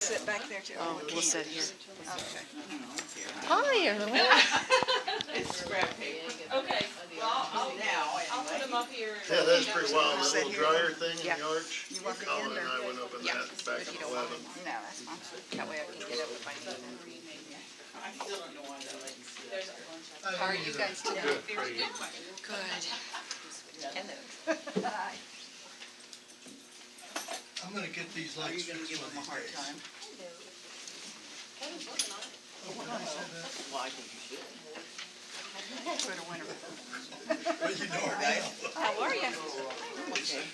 sit back there too? Oh, we'll sit here. Okay. Hi, everyone. It's scrap paper. Okay, well, I'll put them up here. Yeah, that's pretty wild, that Sit little here. dryer thing in Yeah. the arch. You want the Colin end and or? I went up in Yeah. that back If in you don't 11. mind. No, that's fine. That way I can get up if I need to. I still don't know why they're letting you see There's a that. bunch of. How are you guys today? Good, pretty good. Good. Hello. I'm gonna get these Are you lights gonna fixed give one them a of hard these days. time? Kevin's working on it. Oh, when I say that, Well, I think you should. For the winter. well, you know her now. How are you? Okay.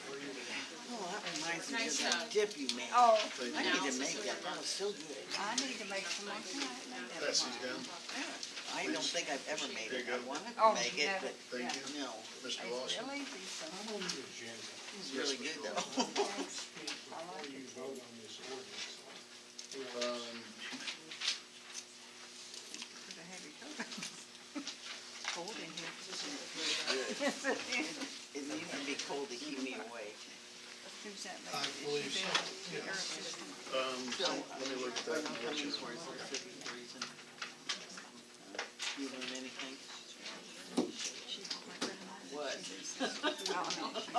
Oh, that reminds me of Nice, that dip you made. Oh, I need to make that. That was so good. I need to make some more tonight. Pass these down. I don't think I've ever made There it. you I go. wanted Oh, to make it, yeah. but Thank you, no. It's Mr. Lawson. real easy, so. It's really good though. Thanks. I like it. Put a heavy coat. Cold in here. It needs to be cold to keep me awake. Who's that I lady? believe Is she so, the yes. air system? Let me look at that. and let you know. You learn anything? She don't like recognize it. What? She says, oh, no, she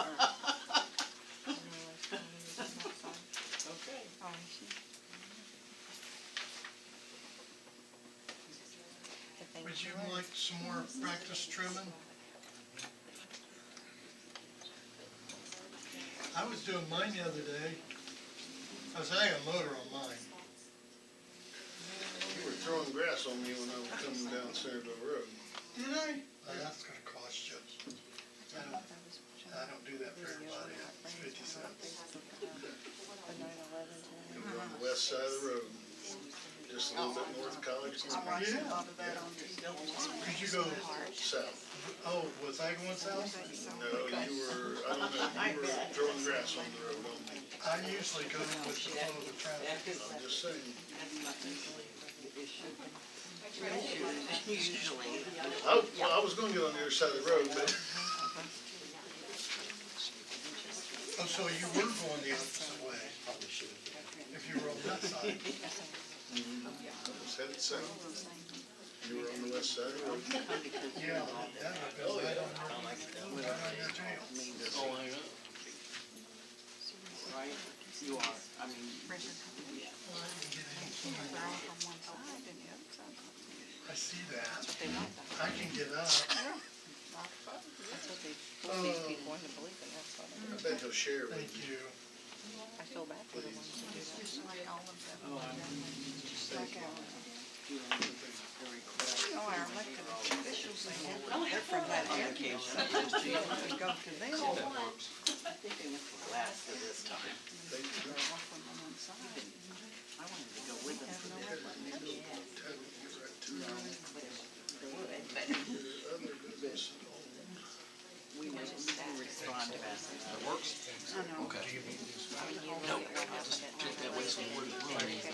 Okay. Oh, is she? Would you like some more practice trimming? I was doing mine the other day. I was having a motor on mine. You were throwing grass on me when I was coming down Centerville Road. Did I? That's gonna cost you. I don't do that for everybody. It's 50 cents. It was on the west side of the road, just a little bit north of College I Park. watched a lot of that on TV. Could you go South. Oh, was I going south? No, you were, I don't know, you were throwing grass on the road on me. I usually go with the flow of the traffic. I'm just saying. Usually. Well, I was gonna get on the other side of the road, but Oh, so you were going the opposite way? If you were on that side? I was headed south. You were on the west side of the road. Yeah, that would go right on your tail. Right? You are. I mean, Well, you can get anything. They're all from one side and the other side. I see that. They want that. I can get up. That's what they force these people into believing. That's what I bet he'll share with Thank you. you. I feel bad for the ones who do that. Just like all of them. Thank you. You know, our elected officials, they're from that area. We go to them. I think they went for last for this time. Thank you. They're all from the one side. I wanted to go with them for this. Ted, you're right, too. They would, but Other business. we never respond to that. I know. I mean, you look at what happened at night. That way, so you wouldn't run anything.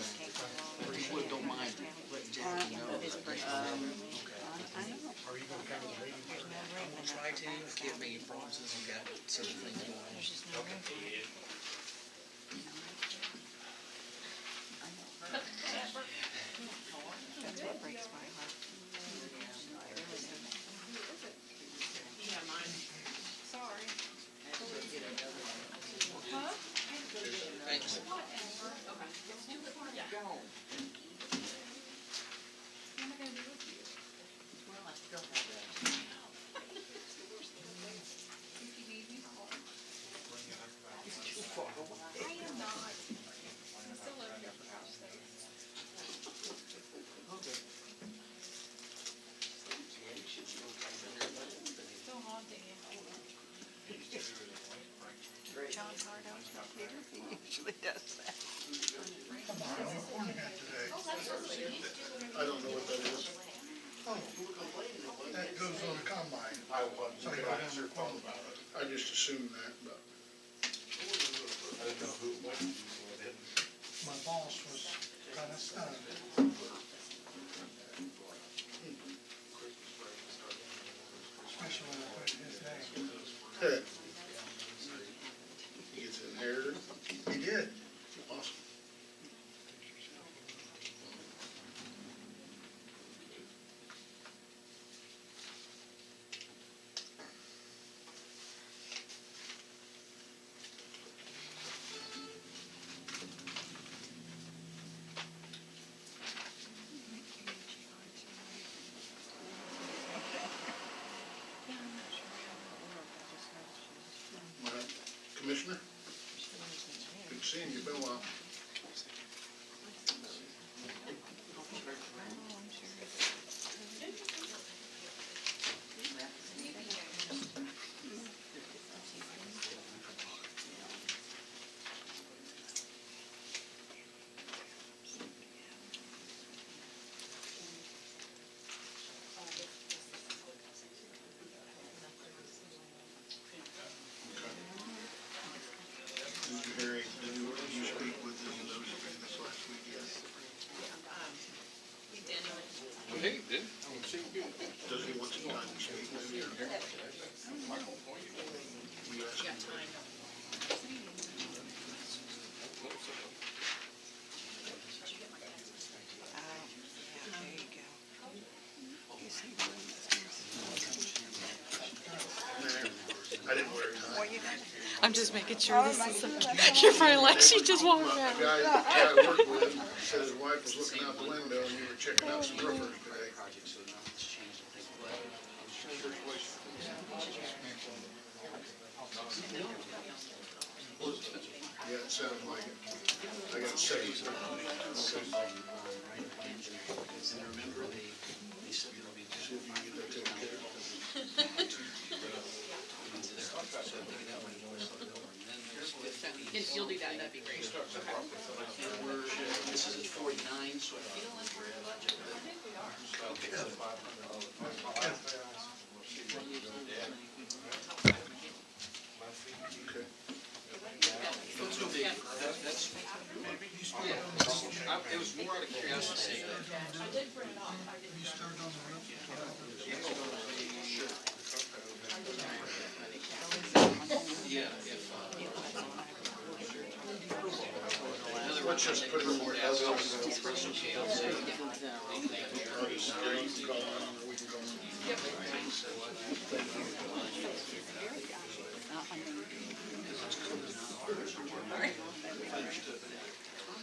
Or you would, don't mind letting Jackie know. His first I know. Try to, give me promises, you got certain things going on. There's just no room for it. That's what breaks my heart. It really does. Yeah, mine. Sorry. Thanks. Well, I still have that. It's too far away. I am not. I'm still over here for gosh sakes. Still haunting you. John Cardo's not here. He usually does that. Come on, no corn head today. I don't know what that is. Oh, that goes on a combine. So you don't have your phone. I just assumed that, but My boss was kinda stunned. Especially when I put his name. Ted. He gets inherited. He did. Awesome. been a while. Did you speak with the notice this last week? Yes. We did. Well, he did. Does he want some time to speak? Maybe, or? You asked him. Time. Yeah, there you go. You see, I didn't wear a tie. well, you didn't. I'm just making sure this is, you're probably like, she just walked The out. guy I worked with said his wife was looking out the window and you were checking out some roofers today. Project, so nothing's changed, I think, but. Yeah, it sounded like it. I got sept. And remember, they said there'll be. See if you can get that taken care of. If you'll do that, that'd be great. This is at 49, so I feel like we're in budget. Okay. It's no big, that's. It was more out of curiosity. You started on the roof? Yeah, if, Let's just put it in more that's elbows. okay, I'll say. Or you can call on, or we can call on.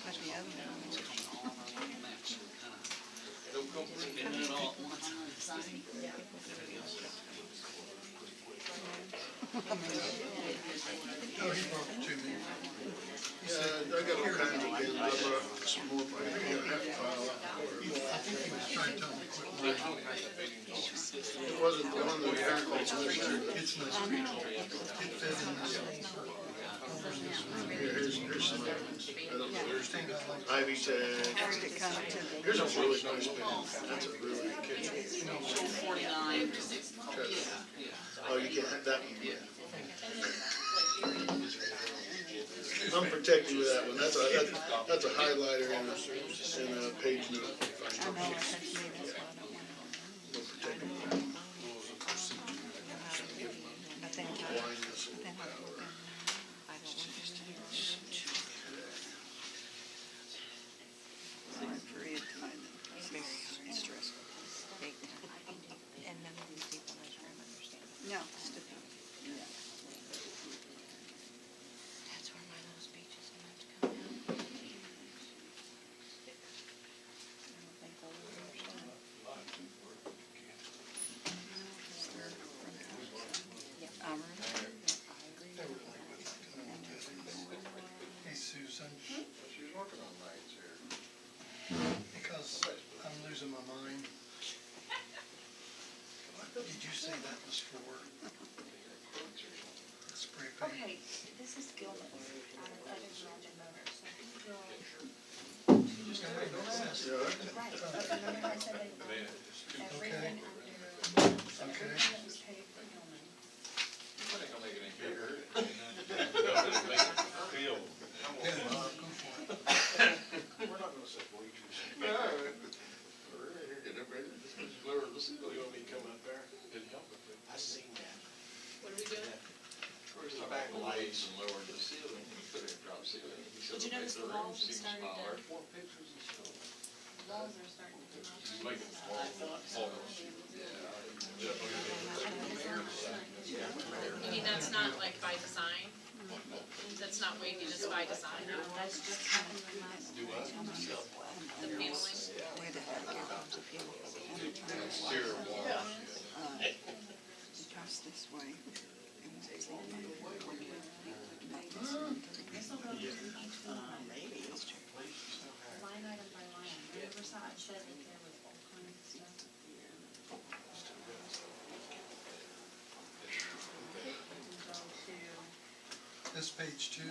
But the other one, Spending it all at once. Oh, he brought it to me. Yeah, I got all kinds of bins. I brought some more, I think I have to file out more. I think he was trying to tell me quick. It wasn't the one that we had called Smith. It's not street. It fit in this. Here's some other ones. I don't know. Understand how like. Ivy tag. first it comes to the. Here's a really nice bin. That's a really good kitchen. So 49. Oh, you can't have that one. Yeah. I'm protected with that one. That's a highlighter and a page note. I know, I said to me, that's why I don't want We're protected with that. to. But then, Blindness. then I go in, I don't want to. Hard for it to find them. It's very hard and stressful. Big time. And none of these people in this room understand. No. That's where my little speech is gonna have to come out. I don't think they'll really understand. Hey, Susan, She's working on nights here. because I'm losing my mind. Did you say that was for spray paint? Okay, this is Gilman, out of Edison Mountain Motors. Yeah. Right, remember I said they, everything Okay. that was paid for Gilman. That ain't gonna make it any bigger. Yeah, go for it. We're not gonna set bleachers. No. We're right here, get up there, let's see, you want me to come up there? Didn't help it. I seen that. What are we doing? Where's the back lights and lowered the ceiling, put in drop ceiling. Did you notice the walls have started to, More pictures and stuff. the walls are starting to come up? Make it small. You mean that's not like by design? That's not waving, it's by design, That's just kind of my. the paneling? Where the heck here comes a few. Exterior wall. Across this way. And it's like, side said that there was all kinds of stuff up there. We can go to, This page 2,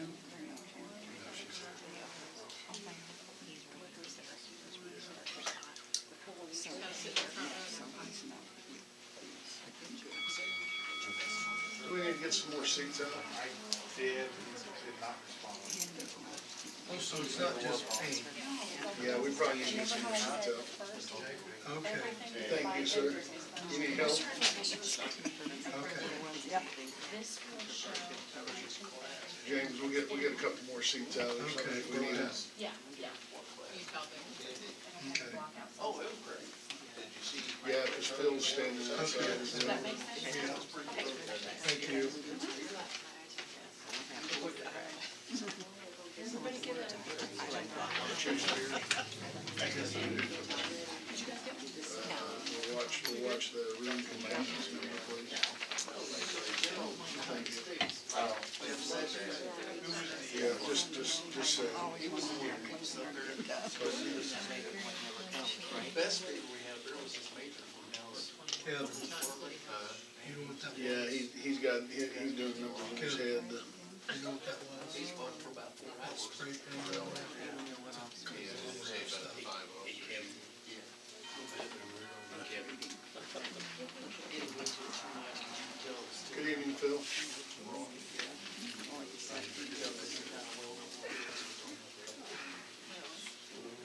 Do we need to get some more seats out? I did not respond. oh, so it's not just paint. Yeah, we probably need to get some more seats out. Okay, Thank you, sir. You need help? okay. this will show. James, we get a couple more seats out or something. Okay, We need well, to. Yeah, yeah. You tell them. Okay. Oh, it was great. Did you see? Yeah, because Phil's standing outside. Okay. Is Does that make sense? Thank you. Everybody get a. We'll watch the room conditions number, please. Thank you. Yeah, just say. Best paper we had there was this major one. Now it's, Kevin, you know what that was? Yeah, he's doing numbers in his head. You know what that was? That spray paint on there? Good evening, Phil.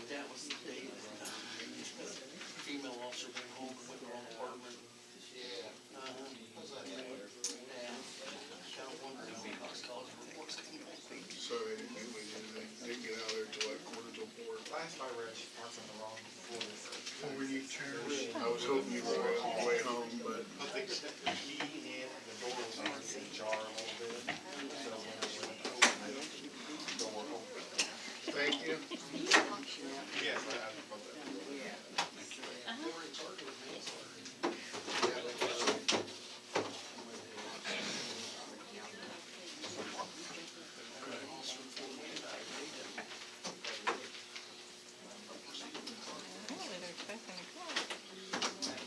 That was the day that, female officer went home and went to the wrong apartment. yeah. Kind of wondered if he was calling reports came back. Sorry, we didn't get out there till like 4:45. Last I read, she parked on the wrong floor. Over you chairs. I was hoping you were on your way home, but I think the key in and the door was ajar a little bit. So when I went to open it, the door opened. thank you. Yes, I wrote that. They were in charge of me, so. Yeah, they were. Apparently they're expecting a call.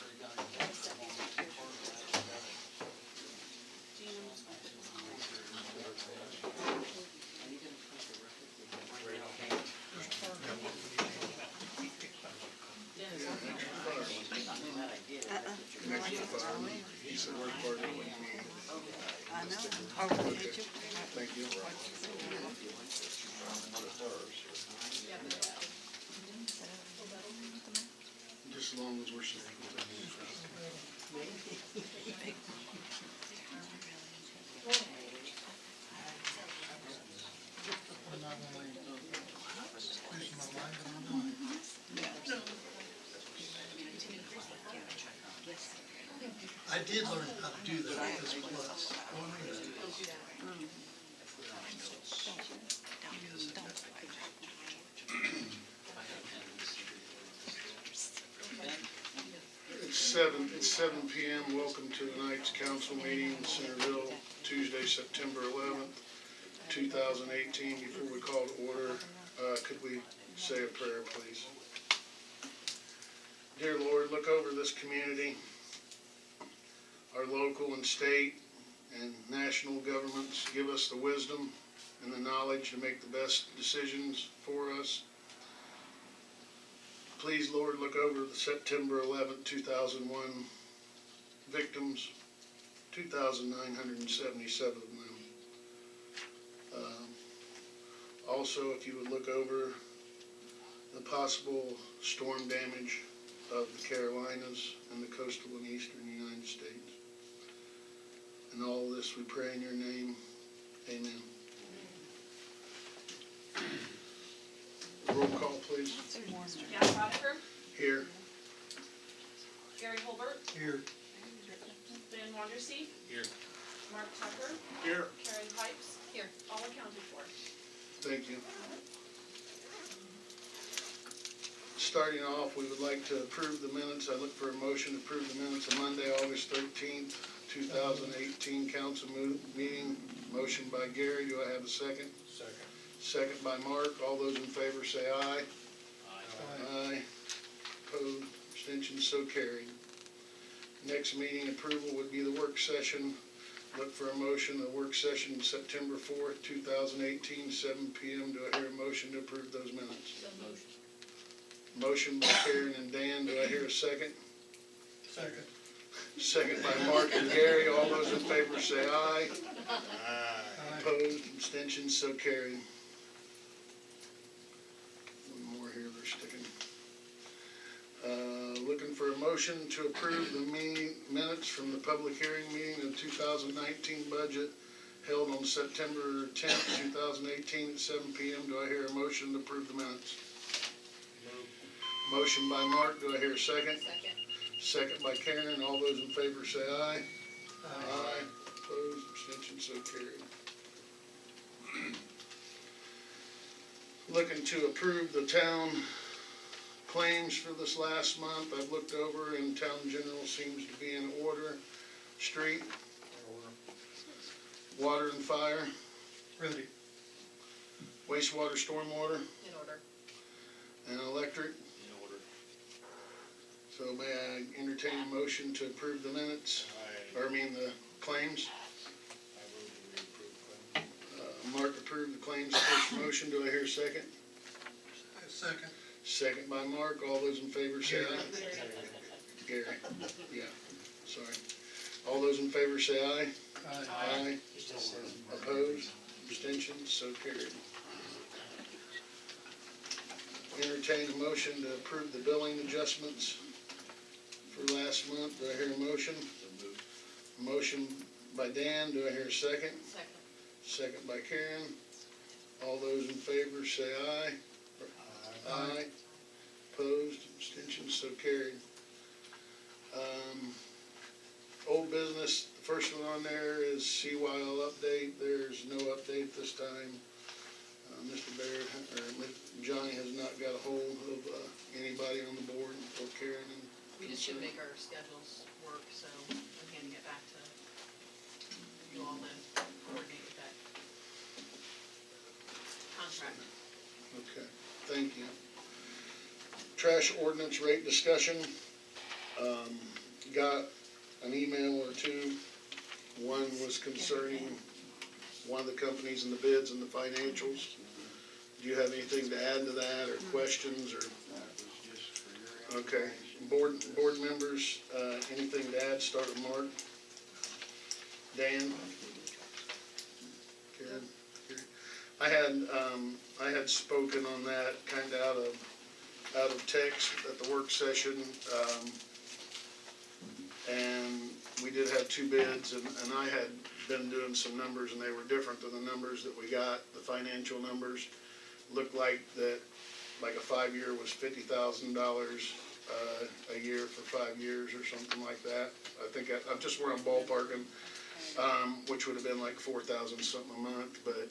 He said we're part of the meeting. I know. Oh, did you? Thank you. Just as long as we're safe. I'm not only losing my mind, but I'm not. I did learn how to do that with this plus. Oh, I mean, It's 7 p.m. Welcome to tonight's council meeting in Centerville, Tuesday, September 11th, 2018. Before we call to order, could we say a prayer, please? Dear Lord, look over this community, our local and state and national governments. Give us the wisdom and the knowledge to make the best decisions for us. Please, Lord, look over the September 11th, 2001 victims, 2,977 of them. Also, if you would look over the possible storm damage of the Carolinas and the coastal and eastern United States. And all of this we pray in your name. Amen. Roll call, please. Jack Botter, Here. Gary Holbert, here, Van Wandersee. Here. Mark Tucker, Here. Karen Pipes. Here. All accounted for. Thank you. Starting off, we would like to approve the minutes. I look for a motion to approve the minutes of Monday, August 13th, 2018 council meeting. Motion by Gary. Do I have a second? Second. Second by Mark. All those in favor say aye. aye. Aye. abstentions, so carried. Next meeting approval would be the work session. Look for a motion, the work session September 4th, 2018, 7 PM. Do I hear a motion to approve those minutes? So moved. Motion by Karen and Dan. Do I hear a second? Second. Second by Mark and Gary. All those in favor say aye. Aye. Opposed, abstentions, so carried. One more here they're sticking. Looking for a motion to approve the minutes from the public hearing meeting of 2019 budget held on September 10th, 2018 at 7 PM. Do I hear a motion to approve the minutes? Motion by Mark. Do I hear a second? Second. Second by Karen. All those in favor say aye. Aye. Opposed, abstentions, so carried. Looking to approve the town claims for this last month. I've looked over and town general seems to be in order. Street, water and fire, Ready. wastewater, stormwater, In order. and electric. In order. So may I entertain a motion to approve the minutes, or the claims? I move that we approve claim. Mark approved the claims, first motion. Do I hear a second? Second. Second by Mark. All those in favor say aye. Gary, yeah, sorry. All those in favor say aye. Aye. Aye. Opposed, abstentions, so carried. Entertain a motion to approve the billing adjustments for last month. Do I hear a motion? Motion by Dan. Do I hear a second? Second. Second by Karen. All those in favor say aye. Aye. Opposed, abstentions, so carried. Old business, the first one on there is CYL update. There's no update this time. Mr. Baird, or Johnny has not got a hold of anybody on the board, or Karen and. We just should make our schedules work, so we can get back to you all and coordinate with that contract. Okay, thank you. Trash ordinance rate discussion. Got an email or two. One was concerning one of the companies and the bids and the financials. Do you have anything to add to that, or questions, or? That was just for your Okay, board members, anything to add? Start with Mark. Dan? Karen? I had spoken on that kinda out of text at the work session, and we did have two bids, and I had been doing some numbers, and they were different than the numbers that we got. The financial numbers looked like that, like a 5-year was $50,000 a year for 5 years or something like that. I think I'm just where I'm ballparking, which would have been like 4,000 something a month, but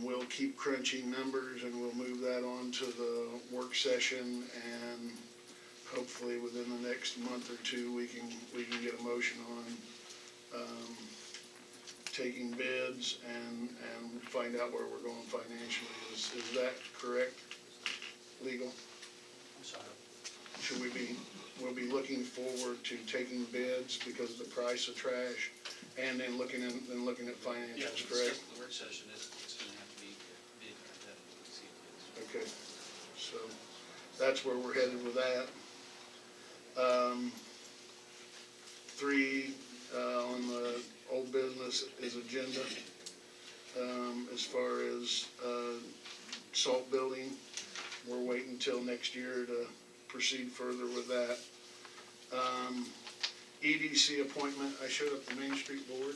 we'll keep crunching numbers and we'll move that on to the work session, and hopefully within the next month or two we can get a motion on taking bids and find out where we're going financially. Is that correct? Legal? I'm sorry. Should we'll be looking forward to taking bids because of the price of trash, and then looking at Yeah, financials, the correct? work session is, it's gonna have to be bid competitive, see if it's. Okay, so that's where we're headed with that. 3 on the old business is agenda. As far as salt building, we're waiting till next year to proceed further with that. EDC appointment, I showed up the Main Street Board.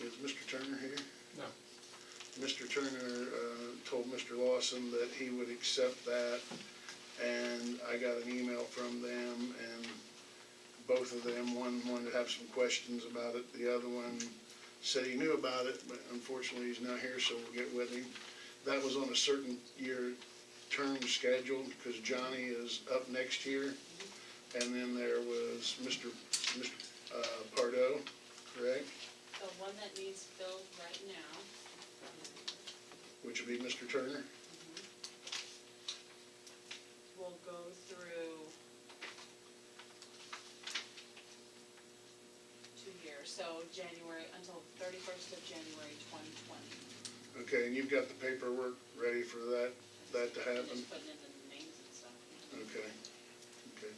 Is Mr. Turner here? No. Mr. Turner told Mr. Lawson that he would accept that, and I got an email from them, and both of them, one wanted to have some questions about it, the other one said he knew about it, but unfortunately he's not here, so we'll get with him. That was on a certain year term scheduled, because Johnny is up next year, and then there was Mr. Pardo, correct? The one that needs filled right now, Which would be Mr. Turner. will go through 31st of January 2020. Okay, and you've got the paperwork ready for that to happen? Just putting in the names and stuff. Okay, okay.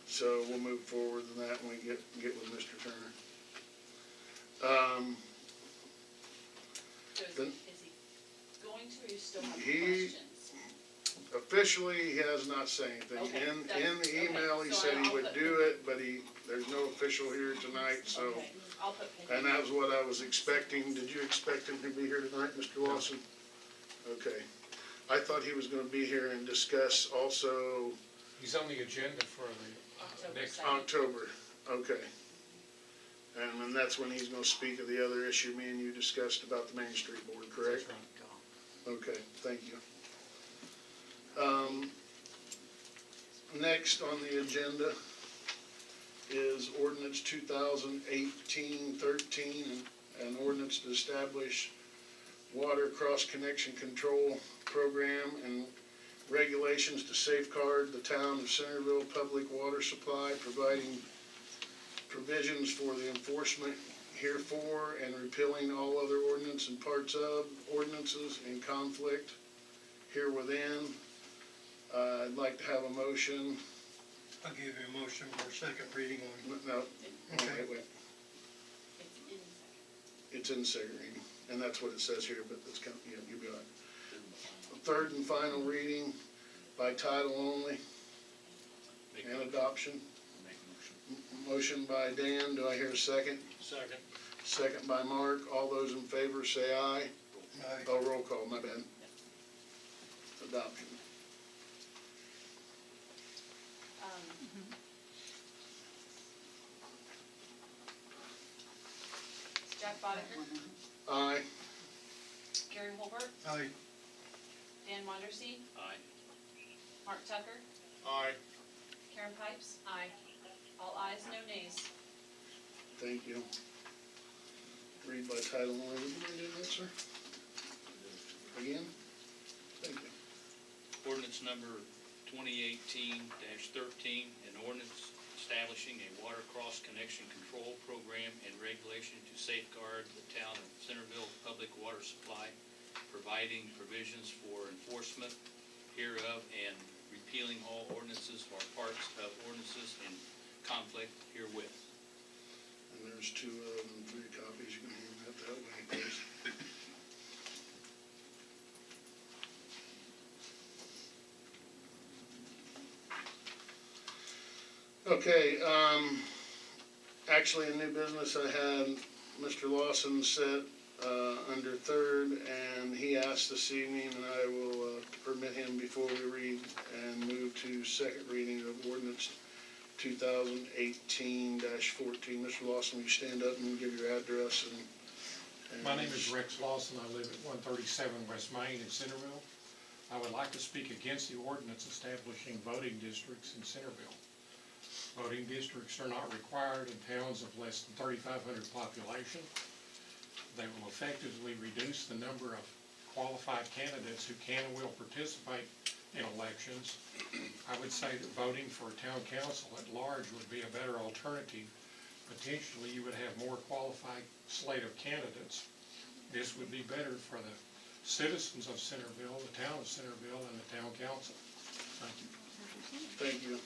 So we'll move forward with that when we get with Mr. Turner. So Then- is he going to, or you still have He- questions? Officially, he has not said anything. Okay, In that's- the email, he okay, so said he I'll would put- do it, but there's no official here tonight, so. Okay, I'll put pending. And that was what I was expecting. Did you expect him to be here tonight, Mr. Lawson? Okay. I thought he was gonna be here and discuss also He's on the agenda for the October next 2nd. October. Okay. And then that's when he's gonna speak of the other issue me and you discussed about the Main Street Board, correct? That's right. Okay, thank you. Next on the agenda is ordinance 2018-13, an ordinance to establish water cross-connection control program and regulations to safeguard the town of Centerville public water supply, providing provisions for the enforcement herefor and repealing all other ordinance and parts of ordinances in conflict herewithin. I'd like to have a motion. I'll give you a motion for a second reading on, No, okay, wait. It's in second. It's in second reading, and that's what it says here, but it's kind of, you'll be all right. Third and final reading by title only and adoption. Motion by Dan, do I hear a second? Second. Second by Mark. All those in favor say aye. aye. Oh, roll call, my bad. Adoption. Jack Bodeker, Aye. Gary Holbert, Aye. Dan Wondersen, Aye. Mark Tucker, Aye. Karen Pipes. Aye. All ayes, no nays. Thank you. Read by title only. Would you mind doing that, sir? Again? Thank you. Ordinance number 2018-13, an ordinance establishing a water cross connection control program and regulation to safeguard the town of Centerville public water supply, providing provisions for enforcement hereof and repealing all ordinances or parts of ordinances in conflict herewith. And there's two of them, 3 copies. You can hand that way, please. Okay, actually, in new business, I had Mr. Lawson set, under third, and he asked this evening, and I will, permit him before we read and move to second reading of ordinance 2018-14. Mr. Lawson, will you stand up and give your address and? My name is Rex Lawson. I live at 137 West Main in Centerville. I would like to speak against the ordinance establishing voting districts in Centerville. Voting districts are not required in towns of less than 3,500 population. They will effectively reduce the number of qualified candidates who can and will participate in elections. I would say that voting for a town council at large would be a better alternative. Potentially, you would have more qualified slate of candidates. This would be better for the citizens of Centerville, the town of Centerville, and the town council. Thank you. Thank you.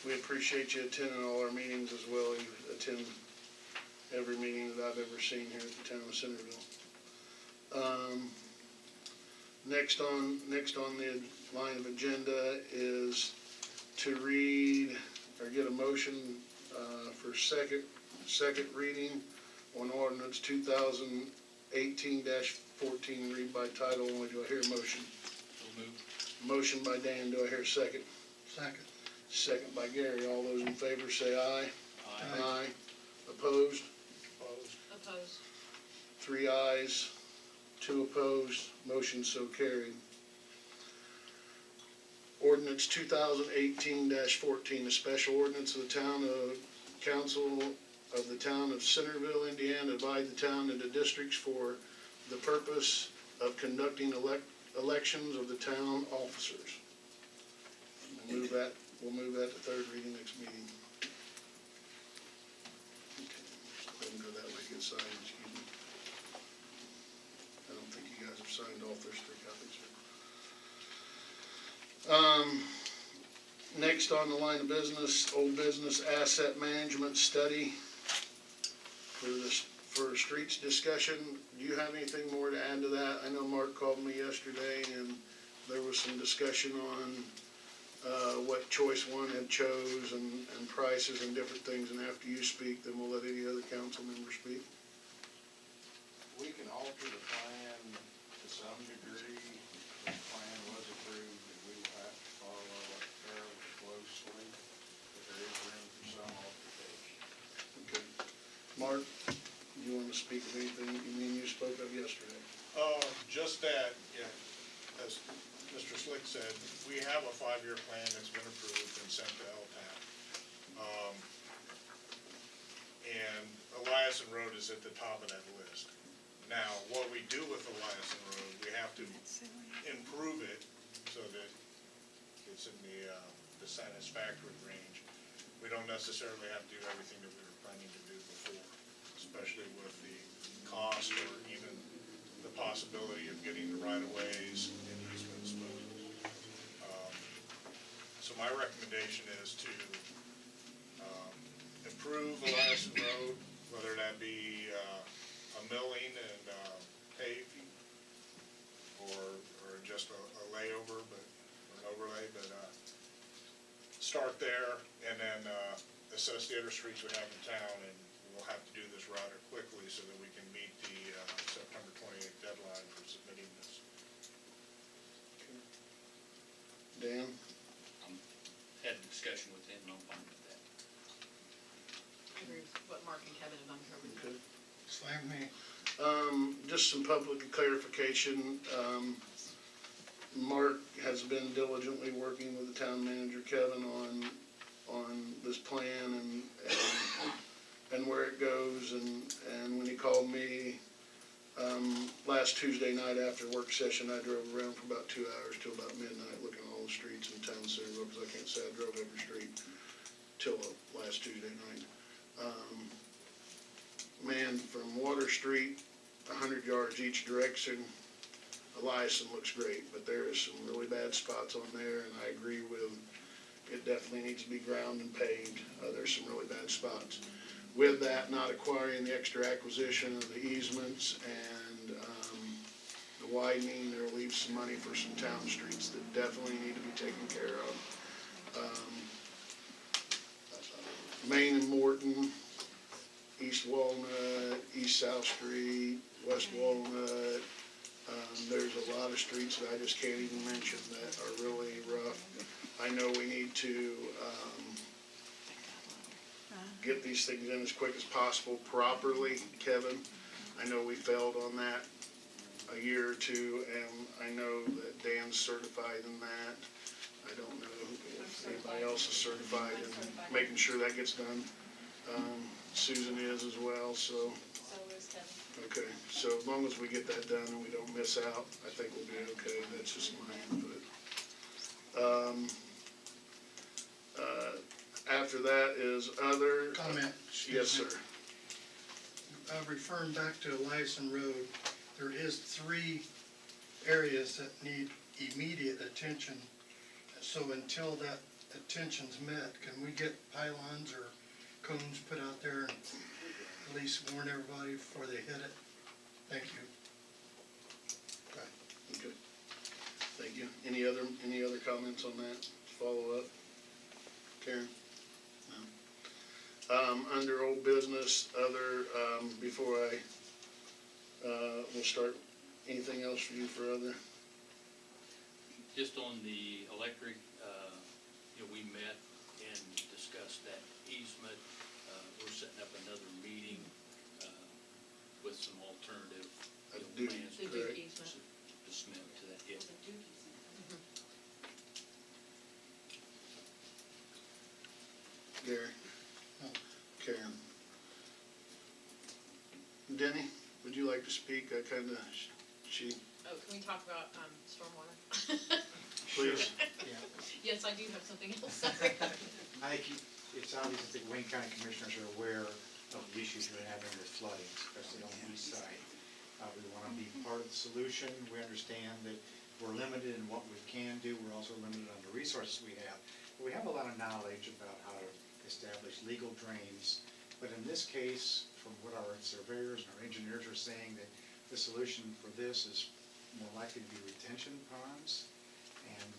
We appreciate you attending all our meetings as well. You attend every meeting that I've ever seen here at the town of Centerville. Next on the line of agenda is to read or get a motion for second reading on ordinance 2018-14, read by title only. Do I hear a motion? So moved. Motion by Dan. Do I hear a second? Second. Second by Gary. All those in favor say aye. Aye. Aye. Opposed? Opposed. 3 ayes, 2 opposed, motion so carried. Ordinance 2018-14, a special ordinance of the town of council of the town of Centerville, Indiana, divide the town into districts for the purpose of conducting elections of the town officers. We'll move that to third reading next meeting. Okay, let them go that way. get signed, excuse me. I don't think you guys have signed off, there's 3 copies. Next on the line of business, old business asset management study for streets discussion. Do you have anything more to add to that? I know Mark called me yesterday and there was some discussion on what choice one had chose and prices and different things, and after you speak, then we'll let any other council member speak. We can alter the plan to some degree. The plan was approved, and we will have to follow it fairly closely, but there is room for some altercation. Okay. Mark, you want to speak of anything you spoke of yesterday? Just that, yeah, as Mr. Slick said, we have a 5-year plan that's been approved and sent to LTAP. And Eliason Road is at the top of that list. Now, what we do with Eliason Road, we have to improve it so that it's in the satisfactory range. We don't necessarily have to do everything that we were planning to do before, especially with the cost or even the possibility of getting the right-of-ways and easements moved. So my recommendation is to improve Eliason Road, whether that be a milling and paving, or just a layover, but an overlay, but start there and then assess the other streets we have in town, and we'll have to do this rather quickly so that we can meet the September 28th deadline for submitting this. Dan? Had a discussion with him, and I'm fine with that. I agree with what Mark and Kevin have uncovered. Okay. It's fine with me. Just some public clarification. Mark has been diligently working with the town manager, Kevin, on this plan and where it goes, and when he called me, last Tuesday night after work session, I drove around for about 2 hours till about midnight looking at all the streets in town center, because I can't say I drove every street till last Tuesday night. Man, from Water Street, 100 yards each direction, Eliason looks great, but there is some really bad spots on there, and I agree with, it definitely needs to be ground and paved. There's some really bad spots. With that, not acquiring the extra acquisition of the easements and the widening, there'll leave some money for some town streets that definitely need to be taken care of. Main and Morton, East Walnut, East South Street, West Walnut. There's a lot of streets that I just can't even mention that are really rough. I know we need to get these things in as quick as possible properly, Kevin. I know we failed on that a year or two, and I know that Dan's certified in that. I don't know if anybody else is certified in making sure that gets done. Susan is as well, so. So is Kevin. Okay, so as long as we get that done and we don't miss out, I think we'll be okay. That's just my input. After that is other. Comment. Yes, sir. Referring back to Eliason Road, there is 3 areas that need immediate attention. So until that attention's met, can we get pylons or cones put out there and at least warn everybody before they hit it? Thank you. Okay. Thank you. Any other comments on that? Follow up? Karen? No. Under old business, other, before we'll start, anything else for you for other? Just on the electric, we met and discussed that easement. We're setting up another meeting with some alternative plans. The Duke easement. To submit to that, yeah. Gary? Karen? Denny, would you like to speak? Oh, can we talk about stormwater? please? Yeah, Yes, I do have something else. I think it's obvious that the Wayne County Commissioners are aware of the issues you're having with flooding, especially on the east side. We want to be part of the solution. We understand that we're limited in what we can do. We're also limited on the resources we have. But we have a lot of knowledge about how to establish legal drains. But in this case, from what our surveyors and our engineers are saying, that the solution for this is more likely to be retention ponds. And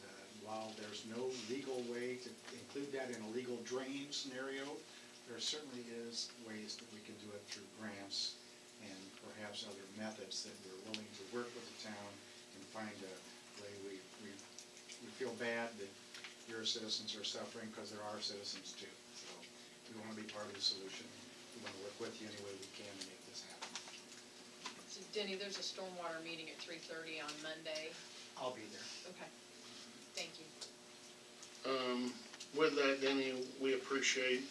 while there's no legal way to include that in a legal drain scenario, there certainly is ways that we can do it through grants and perhaps other methods that we're willing to work with the town and find a way. We feel bad that your citizens are suffering because they're our citizens too. So we want to be part of the solution. We want to work with you any way we can to make this happen. So Denny, there's a stormwater meeting at 3:30 on Monday. I'll be there. Okay, thank you. With that, Denny, we appreciate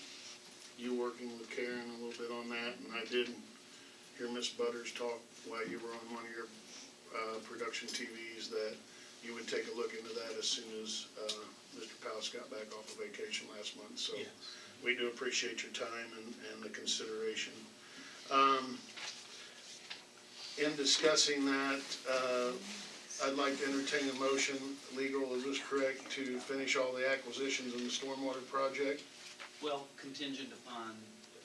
you working with Karen a little bit on that, and I did hear Miss Butters talk while you were on one of your production TVs that you would take a look into that as soon as Mr. Powell got back off of vacation last month. So Yes. we do appreciate your time and the consideration. In discussing that, I'd like to entertain a motion, legal, is this correct, to finish all the acquisitions in the stormwater project? Well, contingent upon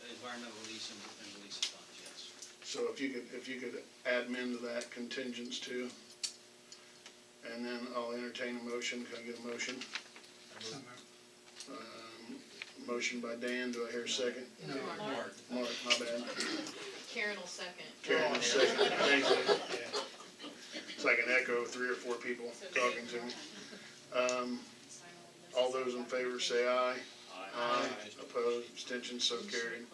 environmental release and release of funds, yes. So if you could admin to that contingents too. And then I'll entertain a motion. Can I get a motion? Motion by Dan, do I hear a second? No. Mark. Mark, my bad. Karen will second. Karen, will second. Thank you. It's like an echo, 3 or 4 people talking to me. All those in favor say aye. Aye. Opposed, abstentions, so carried.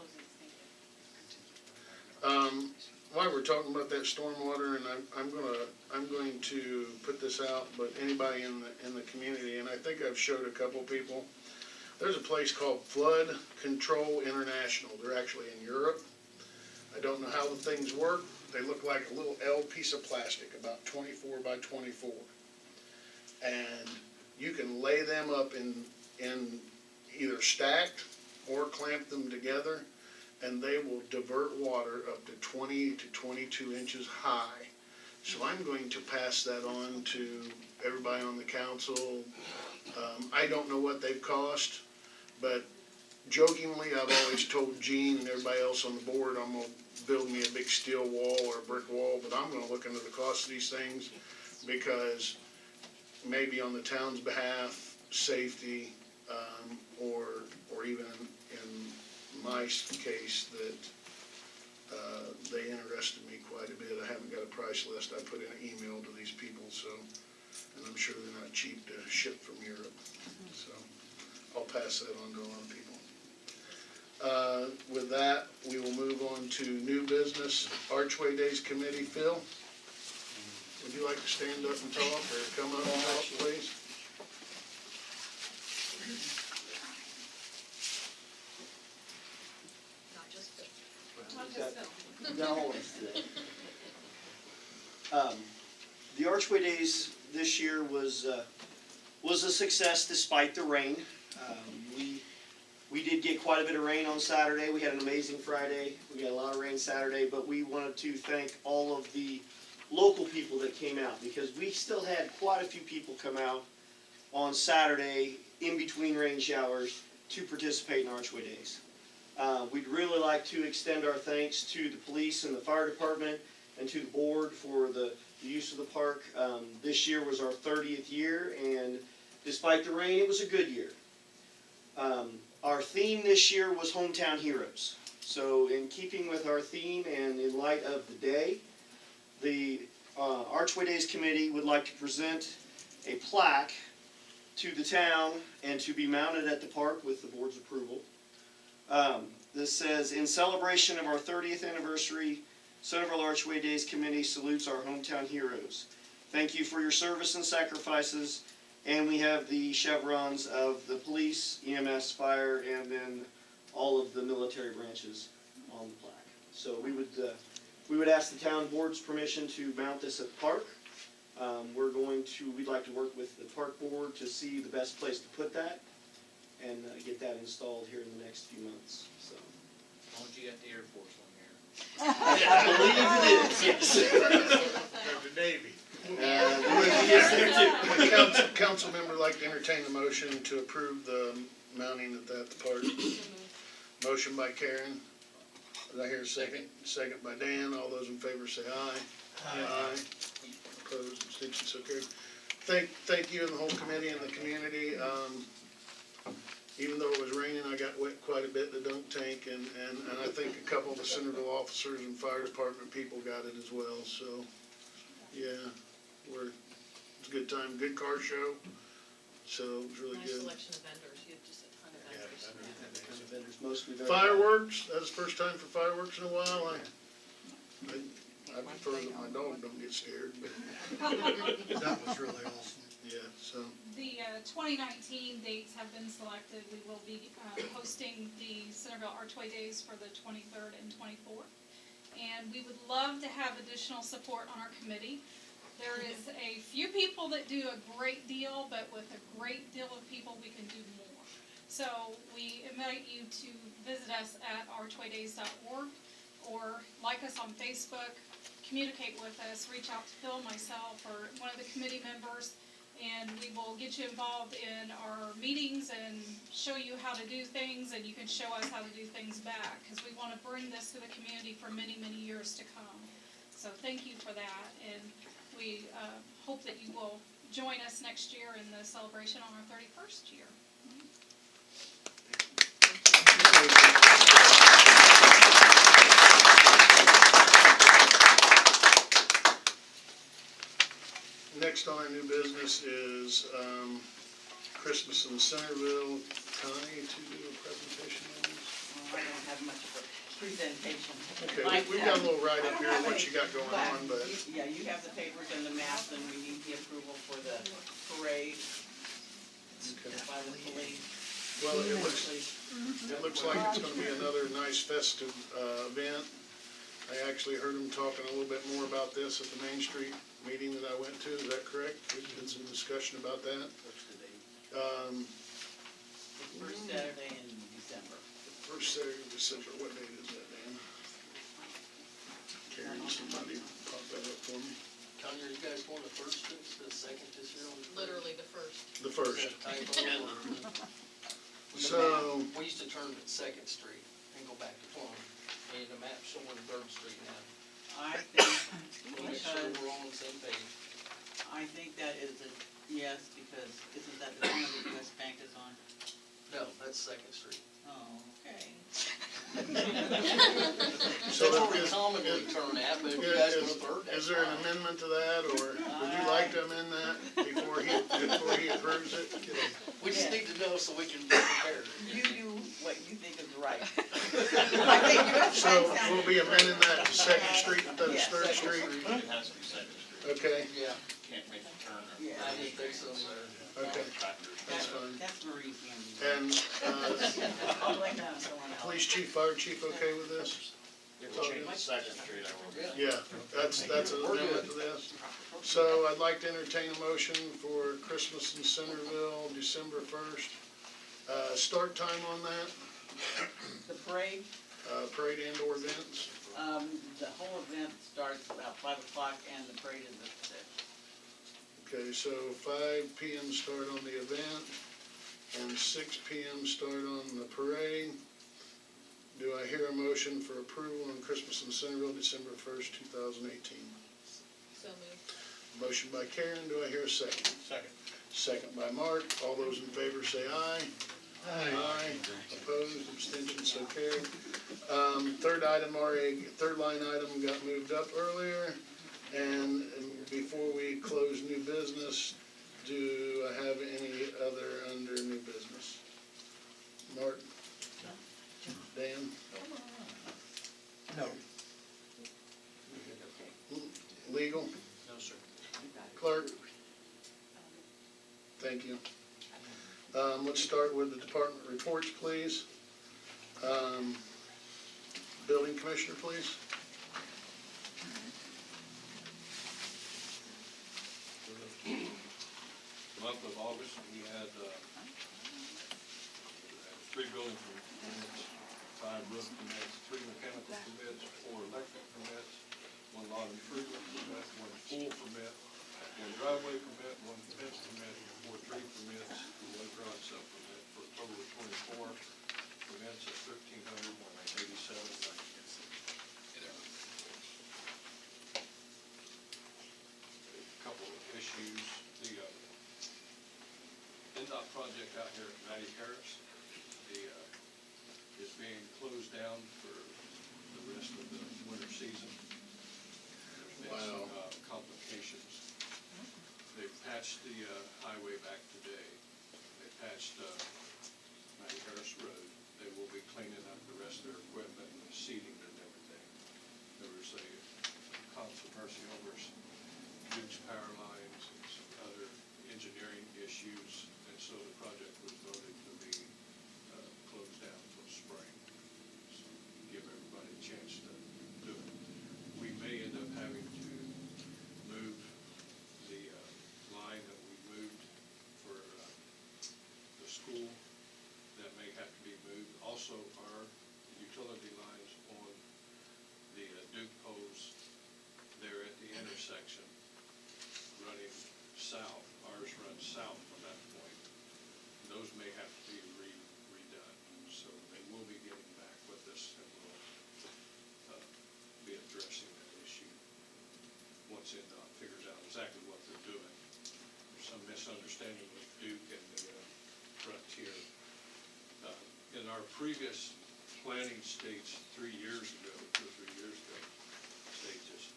While we're talking about that stormwater, and I'm going to put this out, but anybody in the community, and I think I've showed a couple people, there's a place called Flood Control International. They're actually in Europe. I don't know how the things work. They look like a little L piece of plastic, about 24 by 24. And you can lay them up in either stacked or clamp them together, and they will divert water up to 20 to 22 inches high. So I'm going to pass that on to everybody on the council. I don't know what they've cost, but jokingly, I've always told Gene and everybody else on the board, I'm gonna build me a big steel wall or a brick wall, but I'm gonna look into the cost of these things, because maybe on the town's behalf, safety, or even in my case, that they interested me quite a bit. I haven't got a price list. I put in an email to these people, so, and I'm sure they're not cheap to ship from Europe. So I'll pass that on to a lot of people. With that, we will move on to new business. Archway Days Committee, Phil, would you like to stand up and talk, or come up and talk, please? Not just Phil. Not just Phil. Not always today. The Archway Days this year was a success despite the rain. We did get quite a bit of rain on Saturday. We had an amazing Friday. We got a lot of rain Saturday, but we wanted to thank all of the local people that came out, because we still had quite a few people come out on Saturday in between rain showers to participate in Archway Days. We'd really like to extend our thanks to the police and the fire department and to the board for the use of the park. This year was our 30th year, and despite the rain, it was a good year. Our theme this year was Hometown Heroes. So in keeping with our theme and in light of the day, the Archway Days Committee would like to present a plaque to the town and to be mounted at the park with the board's approval. This says, in celebration of our 30th anniversary, Centerville Archway Days Committee salutes our hometown heroes. Thank you for your service and sacrifices. And we have the chevrons of the police, EMS, fire, and then all of the military branches on the plaque. So we would ask the town board's permission to mount this at the park. We'd like to work with the park board to see the best place to put that and get that installed here in the next few months. So long as you got the Air Force on there. I believe it is, yes. Or the Navy. Yes, there too. Would council member like to entertain the motion to approve the mounting at that park? Motion by Karen. Did I hear a second? Second by Dan. All those in favor say aye. Aye. Opposed, abstentions, so carried. Thank you and the whole committee and the community. Even though it was raining, I got wet quite a bit in the dunk tank, and I think a couple of the Centerville officers and fire department people got it as well, so, yeah, it's a good time, good car show, so it was really Nice good. selection of vendors, you have just a ton of vendors. Mostly very. Fireworks, that was the first time for fireworks in a while. I prefer that my dog don't get scared, but, That was really awesome. yeah, so. The 2019 dates have been selected. We will be hosting the Centerville Archway Days for the 23rd and 24th. And we would love to have additional support on our committee. There is a few people that do a great deal, but with a great deal of people, we can do more. So we invite you to visit us at archwaydays.org or like us on Facebook, communicate with us, reach out to Phil, myself, or one of the committee members, and we will get you involved in our meetings and show you how to do things, and you can show us how to do things back, because we want to bring this to the community for many, many years to come. So thank you for that, and we hope that you will join us next year in the celebration on our 31st year. Next on our new business is Christmas in Centerville. Connie, to do a presentation on this? I don't have much of a presentation. Okay, Like, we've got a little write-up I don't here of have what any, you got going on, but Yeah, you have the papers and the maps, and we need the approval for the parade by the police. well, it looks like it's gonna be another nice festive event. I actually heard them talking a little bit more about this at the Main Street meeting that I went to. Is that correct? We did some discussion about that. First Saturday in December. First Saturday of December. What date is that, Dan? Karen, somebody pop that up for me. Connie, are you guys going the first instead of second this year? Literally the first. The first. Is that typo or- So, We used to turn at Second Street and go back to Plum, and the map showing Third Street now. I think, We'll make sure because, we're all on the same page. I think that is a yes, because isn't that the one that US Bank is on? No, that's Second Street. Oh, okay. so That's where we is, commonly turn at, but if you guys go is, Third, that's is there an fine. amendment to that, or would you like to amend that before he approves it? We just need to know so we can be prepared. You do what you think is right. I think US So Bank sounds we'll be amending that to Second Street instead of Yes. Third Street? It has to be Second Street. Okay, Yeah, Can't make a turn or. Yeah. I didn't think so, sir. okay, Tractors. that's fine. That's Marie's handy. And, I'll blame that on someone else. police chief, fire chief, okay with this? If we change Second Street, I will. Yeah, that's an amendment to this. So I'd like to entertain a motion for Christmas in Centerville, December 1st. Start time on that, The parade, parade and or events. the whole event starts about 5 o'clock and the parade is at 6. Okay, so 5 PM start on the event and 6 PM start on the parade. Do I hear a motion for approval on Christmas in Centerville, December 1st, 2018? So moved. Motion by Karen, do I hear a second? Second. Second by Mark. All those in favor say aye. Aye. Opposed, abstentions, so carried. Third line item got moved up earlier. And before we close new business, do I have any other under new business? Mark? Dan? No. Legal? No, sir. Clerk? Thank you. Let's start with the department reports, please. Building commissioner, please. The month of August, we had 3 building permits 5 roof permits, 3 mechanical permits, 4 electric permits, 1 lot improvement permit, 1 pool permit, 1 driveway permit, 1 fence permit, 4 tree permits, 1 garage sale permit, for a total of 24 permits at $1,387.96. A couple of issues, the NDOT project out here at Matty Harris, is being closed down for the rest of the winter season. There's been some complications. They patched the highway back today. They patched Matty Harris Road. They will be cleaning up the rest of their equipment and seeding and everything. There was a controversy over huge power lines and some other engineering issues, and so the project was voted to be closed down until spring. So give everybody a chance to do it. We may end up having to move the line that we moved for the school. That may have to be moved. Also, our utility lines on the Duke poles there at the intersection running south, ours runs south from that point. Those may have to be redone, so they will be getting back with us and we'll be addressing that issue once NDOT figures out exactly what they're doing. There's some misunderstanding with Duke and the Frontier. In our previous planning stage 3 years ago, 2 or 3 years ago, stages,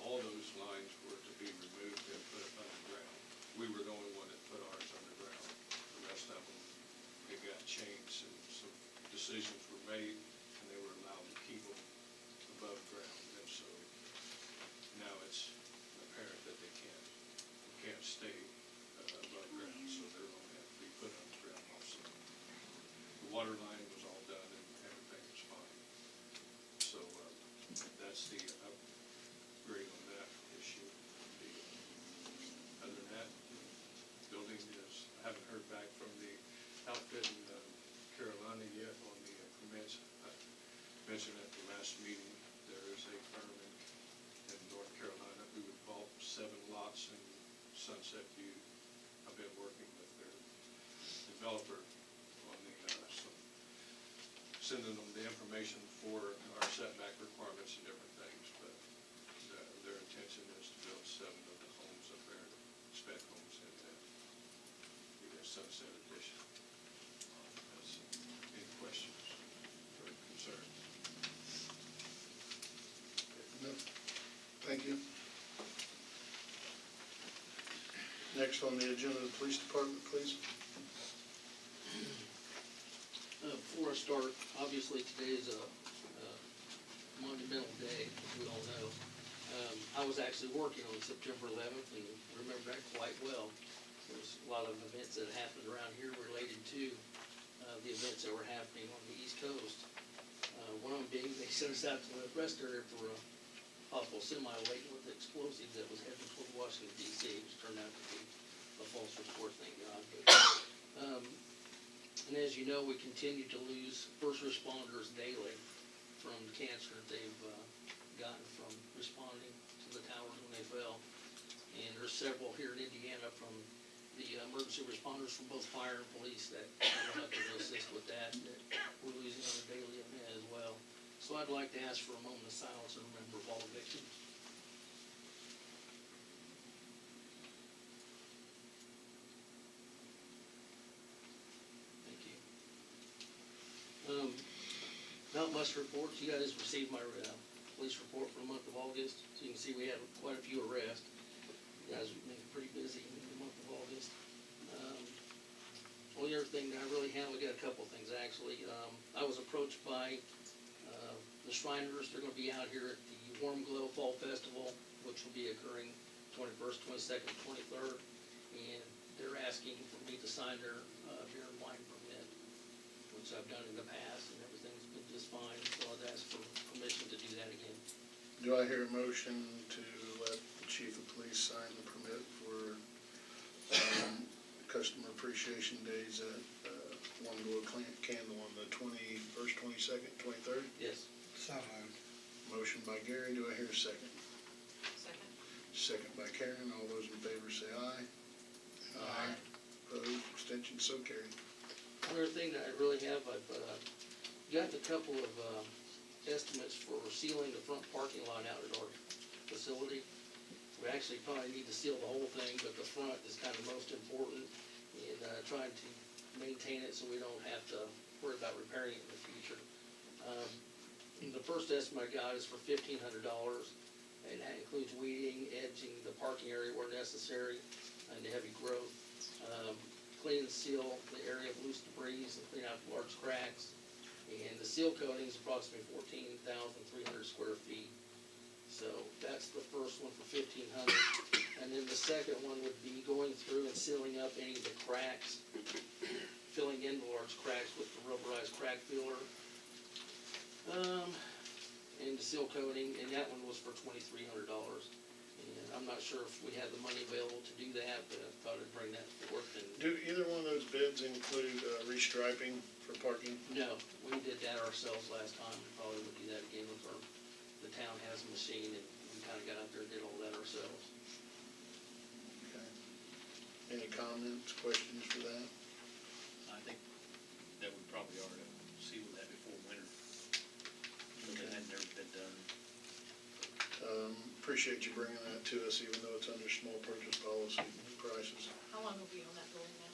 all those lines were to be removed and put underground. We were the only one that put ours underground. The rest of them, it got changed and some decisions were made and they were allowed to keep them above ground. And so now it's apparent that they can't stay above ground, so they're going to have to be put underground also. The water line was all done and everything was fine. So that's the upgrade on that issue. Other than that, building is, I haven't heard back from the outfit in Carolina yet on the permits. I mentioned at the last meeting, there is a firm in North Carolina who had bought 7 lots in Sunset View. I've been working with their developer on the, sending them the information for our setback requirements and different things, but their intention is to build 7 of the homes up there, spec homes in that, Sunset Edition. Any questions or concerns? No, thank you. Next on the agenda, the police department, please. Before I start, obviously today is a monumental day, as we all know. I was actually working on September 11th and remember that quite well. There was a lot of events that happened around here related to the events that were happening on the East Coast. One of them being, they sent us out to the rest area for a possible semi-laden with explosives that was headed toward Washington DC, which turned out to be a false report, thank God. But, and as you know, we continue to lose first responders daily from cancer they've gotten from responding to the towers when they fell. And there's several here in Indiana from the emergency responders from both fire and police that will have to assist with that we're losing on a daily event as well. So I'd like to ask for a moment of silence and remember all the victims. Thank you. Not much reports. You guys received my police report for the month of August. So you can see we had quite a few arrests. You guys have been pretty busy in the month of August. Only other thing that I really have, we got a couple of things actually. I was approached by the Shriners. They're going to be out here at the Warm Glow Fall Festival, which will be occurring 21st, 22nd, 23rd. And they're asking for me to sign their beer and wine permit, which I've done in the past, and everything's been just fine. So I'd ask for permission to do that again. Do I hear a motion to let the chief of police sign the permit for Customer Appreciation Days at want to go a candle on the 21st, 22nd, 23rd? Yes. So moved. Motion by Gary, do I hear a second? Second. Second by Karen, all those in favor say aye. Aye. Opposed, abstentions, so carried. Another thing that I really have, I've got a couple of estimates for sealing the front parking lot out at our facility. We actually probably need to seal the whole thing, but the front is kind of most important, and trying to maintain it so we don't have to worry about repairing it in the future. The first estimate I got is for $1,500, and that includes weeding, edging the parking area where necessary, and the heavy growth. Clean and seal the area of loose debris and clean out large cracks. And the seal coating is approximately 14,300 square feet. So that's the first one for $1,500. And then the second one would be going through and sealing up any of the cracks, filling in the large cracks with the rubberized crack filler. And the seal coating, and that one was for $2,300. And I'm not sure if we had the money available to do that, but I thought I'd bring that forth. And Do either one of those bids include restriping for parking? no, we did that ourselves last time. We probably would do that again with the town has a machine, and we kinda got out there and did all that ourselves. Okay. Any comments, questions for that? I think that we probably ought to seal that before winter. But that had never been done. Appreciate you bringing that to us, even though it's under small purchase policy prices. How long have we owned that building now?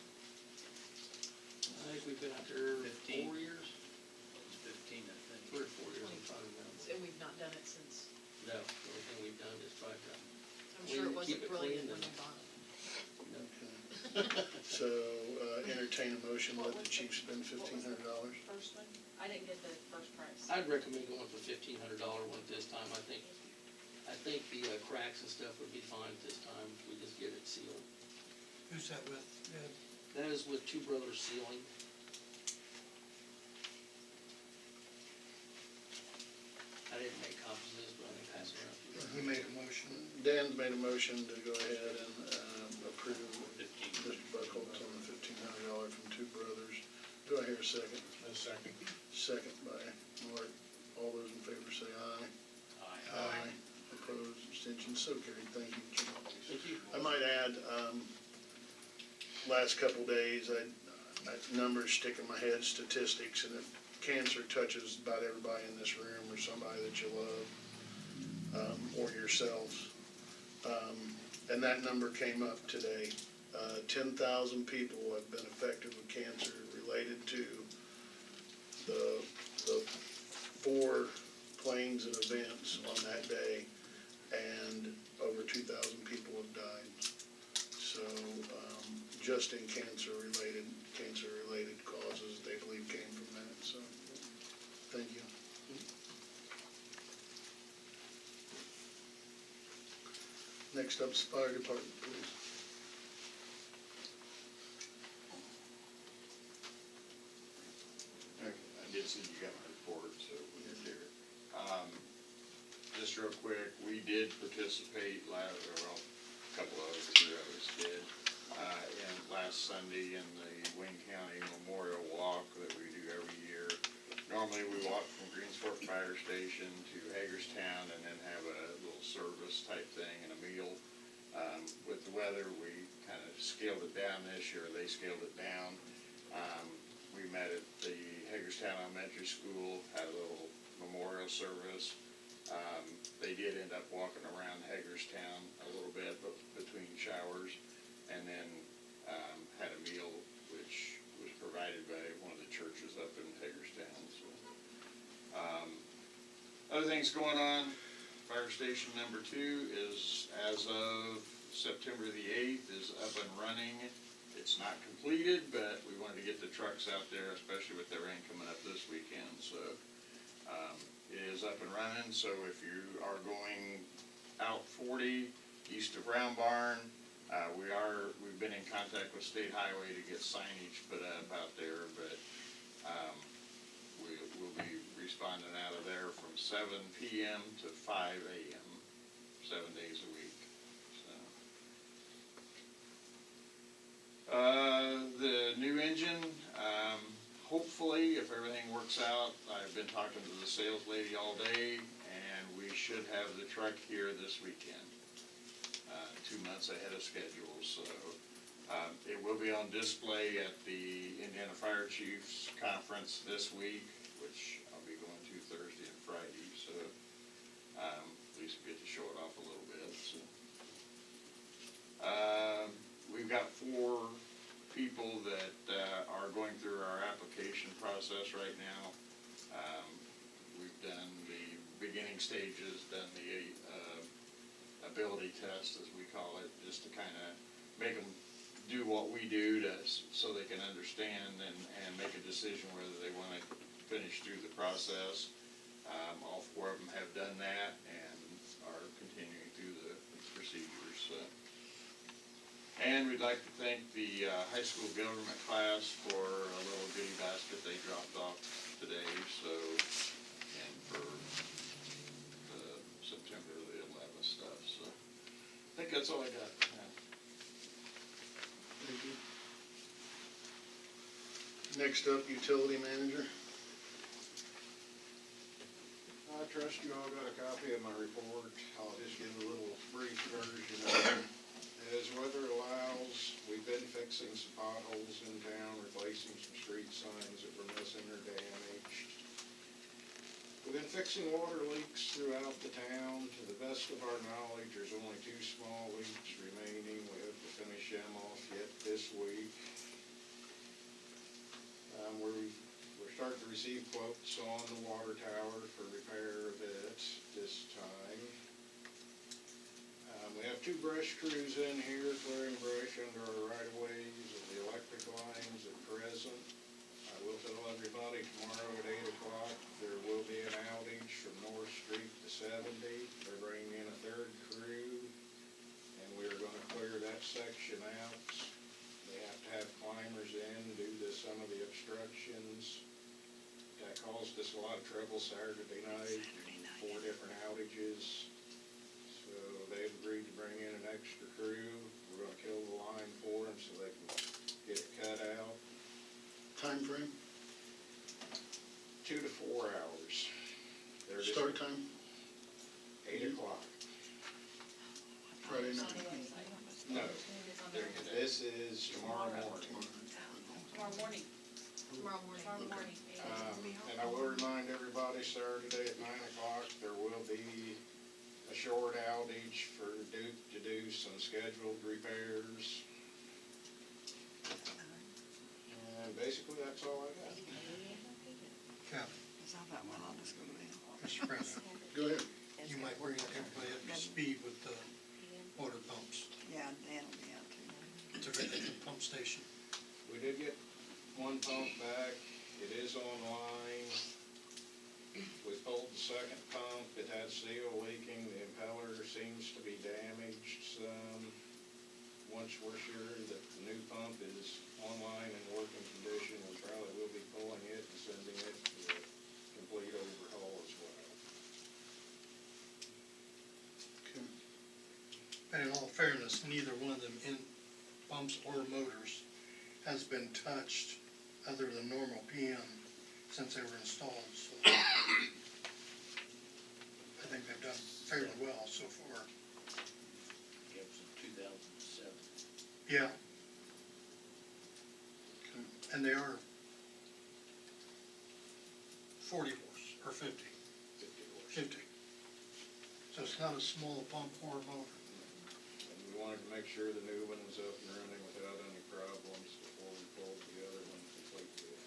I think we've been out there 15. 4 years, It's 15, I think. 3 or 4 years, I'm trying to remember. And we've not done it since, No, the only thing we've done is tried to, I'm We sure it keep wasn't it brilliant clean when and- you bought it. Okay. So, entertain a motion, let the chief spend $1,500. First one, I didn't get the first price. I'd recommend going with the $1,500 one at this time. I think the cracks and stuff would be fine this time if we just get it sealed. Who's that with? Ed? That is with Two Brothers Sealing. I didn't make copies of this, but I can pass it around to you. Who made a motion? Dan's made a motion to go ahead and approve 15. Mr. Buckholz on the $1,500 from Two Brothers. Do I hear a second? A second. Second by Mark. All those in favor say aye. Aye. Opposed, abstentions, so carried. Thank you, Chief. Thank you. I might add, last couple days, numbers stick in my head, statistics, and if cancer touches about everybody in this room or somebody that you love, or yourselves. And that number came up today. 10,000 people have been affected with cancer related to the 4 planes and events on that day, and over 2,000 people have died. So, just in cancer-related causes, they believe came from that, so, thank you. Next up's fire department, please. Okay, I did see you got my report, so we did hear it. Just real quick, we did participate a couple of us, 3 of us did, in last Sunday in the Wayne County Memorial Walk that we do every year. Normally, we walk from Greensfork Fire Station to Hagerstown and then have a little service type thing and a meal. With the weather, we kind of scaled it down this year, they scaled it down. We met at the Hagerstown Elementary School, had a little memorial service. They did end up walking around Hagerstown a little bit, but between showers, and then had a meal which was provided by one of the churches up in Hagerstown. So, other things going on, fire station number 2 is, as of September the 8th, is up and running. It's not completed, but we wanted to get the trucks out there, especially with the rain coming up this weekend, so it is up and running. So if you are going out 40 east of Brown Barn, we've been in contact with State Highway to get signage put up out there, but we'll be responding out of there from 7 p.m. to 5 a.m., 7 days a week. So, the new engine, works out. I've been talking to the sales lady all day, and we should have the truck here this weekend. 2 months ahead of schedule, so, it will be on display at the Indiana Fire Chiefs Conference this week, which I'll be going to Thursday and Friday, so, at least we get to show it off a little bit, so. We've got 4 people that, are going through our application process right now. We've done the beginning stages, done the, ability test, as we call it, just to kind of make them do what we do to, so they can understand and make a decision whether they want to finish through the process. All 4 of them have done that and are continuing through the procedures. And we'd like to thank the high school government class for a little goodie basket they dropped off today, so, and for the September the 11th stuff, so. I think that's all I got. Thank you. Next up, utility manager. I trust you all got a copy of my report. I'll just give a little brief version of it. As weather allows, we've been fixing some potholes in town, replacing some street signs that were missing or damaged. We've been fixing water leaks throughout the town. To the best of our knowledge, there's only 2 small leaks remaining. We hope to finish them off yet this week. We're starting to receive quotes on the water tower for repair of it this time. We have 2 brush crews in here clearing brush under our right-of-ways of the electric lines at present. I will tell everybody tomorrow at 8 o'clock, there will be an outage from North Street to 70. They're bringing in a 3rd crew, and we are gonna clear that section out. They have to have climbers in due to some of the obstructions. That caused us a lot of trouble Saturday night, 4 different outages. So they've agreed to bring in an extra crew. We're gonna kill the line for them so they can get it cut out. Time frame, 2 to 4 hours. They're just start time, 8 o'clock. Friday night. No, this is tomorrow morning. Tomorrow morning. Tomorrow morning. And I will remind everybody, Saturday at 9 o'clock, there will be a short outage for Duke to do some scheduled repairs. And basically, that's all I got. Captain, Is that that one? I'll just go to them. Mr. President, Go ahead. you might bring everybody up to speed with the water pumps Yeah, Dan will be out too. at the pump station. We did get 1 pump back. It is online. We pulled the 2nd pump. It had seal leaking. The impeller seems to be damaged some. Once we're sure that the new pump is online and working condition, we probably will be pulling it and sending it to a complete overhaul as well. Okay. And in all fairness, neither one of them pumps or motors has been touched other than normal PM since they were installed, so I think they've done fairly well so far. It was in 2007. Yeah. And they are 40 horse, or 50. 50. So it's not a small pump or motor. And we wanted to make sure the new one was up and running without any problems before we pulled the other one completely.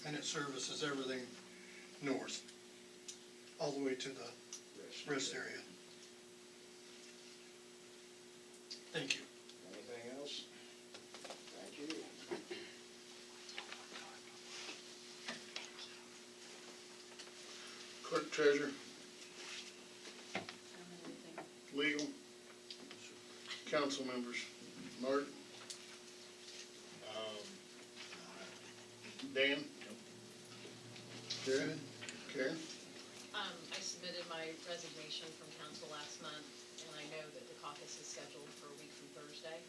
And it services everything north, all the way to the rest area. Thank you. Anything else? Thank you. Clerk treasurer. Legal. Council members. Mark. Dan. Karen. Karen. I submitted my resignation from council last month, and I know that the caucus is scheduled for a week from Thursday.